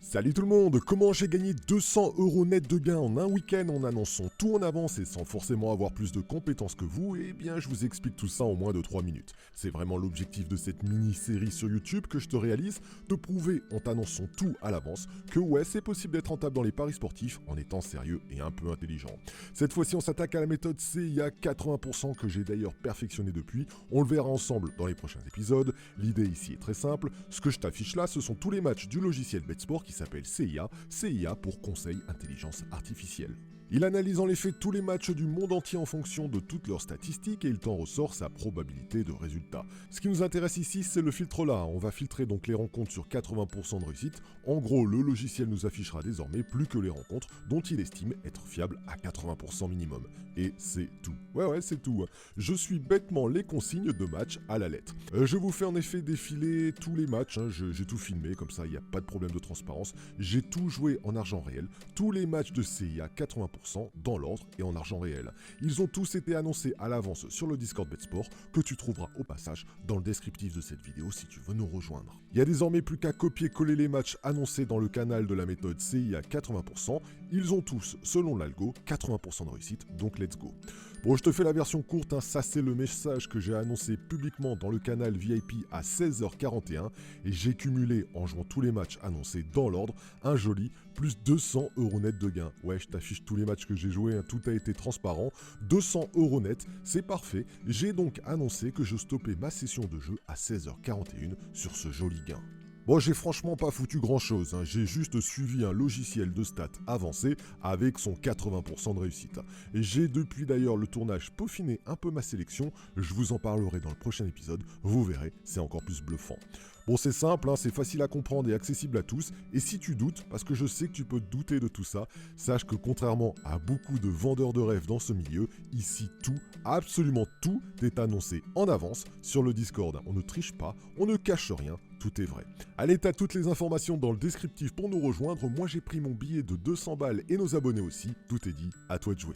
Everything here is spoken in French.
Salut tout le monde, comment j'ai gagné 200 € net de gains en un week-end en annonçant tout en avance et sans forcément avoir plus de compétences que vous? Eh bien je vous explique tout ça en moins de 3 minutes. C'est vraiment l'objectif de cette mini-série sur YouTube que je te réalise, de prouver en t'annonçant tout à l'avance que ouais c'est possible d'être rentable dans les paris sportifs en étant sérieux et un peu intelligent. Cette fois-ci on s'attaque à la méthode CIA 80% que j'ai d'ailleurs perfectionné depuis, on le verra ensemble dans les prochains épisodes. L'idée ici est très simple, ce que je t'affiche là ce sont tous les matchs du logiciel BetSport qui s'appelle CIA pour Conseil Intelligence Artificielle. Il analyse en effet tous les matchs du monde entier en fonction de toutes leurs statistiques et il t'en ressort sa probabilité de résultat. Ce qui nous intéresse ici, c'est le filtre là. On va filtrer donc les rencontres sur 80% de réussite. En gros, le logiciel nous affichera désormais plus que les rencontres dont il estime être fiables à 80% minimum. Et c'est tout. Ouais, c'est tout. Je suis bêtement les consignes de match à la lettre. Je vous fais en effet défiler tous les matchs. J'ai tout filmé, comme ça il n'y a pas de problème de transparence. J'ai tout joué en argent réel. Tous les matchs de CIA 80% dans l'ordre et en argent réel. Ils ont tous été annoncés à l'avance sur le Discord BetSport que tu trouveras au passage dans le descriptif de cette vidéo si tu veux nous rejoindre. Il y a désormais plus qu'à copier-coller les matchs annoncés dans le canal de la méthode CIA 80%. Ils ont tous, selon l'algo, 80% de réussite, donc let's go. Bon, je te fais la version courte, ça c'est le message que j'ai annoncé publiquement dans le canal VIP à 16h41 et j'ai cumulé, en jouant tous les matchs annoncés dans l'ordre, un joli plus 200 € net de gains. Ouais, je t'affiche tous les matchs que j'ai joués, tout a été transparent. 200 € net, c'est parfait. J'ai donc annoncé que je stoppais ma session de jeu à 16h41 sur ce joli gain. Bon, j'ai franchement pas foutu grand chose, j'ai juste suivi un logiciel de stats avancé avec son 80% de réussite. Et j'ai depuis d'ailleurs le tournage peaufiné un peu ma sélection, je vous en parlerai dans le prochain épisode, vous verrez, c'est encore plus bluffant. Bon, c'est simple, c'est facile à comprendre et accessible à tous, et si tu doutes, parce que je sais que tu peux te douter de tout ça, sache que contrairement à beaucoup de vendeurs de rêves dans ce milieu, ici tout, absolument tout est annoncé en avance sur le Discord. On ne triche pas, on ne cache rien, tout est vrai. Allez, t'as toutes les informations dans le descriptif pour nous rejoindre. Moi, j'ai pris mon billet de 200 balles et nos abonnés aussi. Tout est dit, à toi de jouer.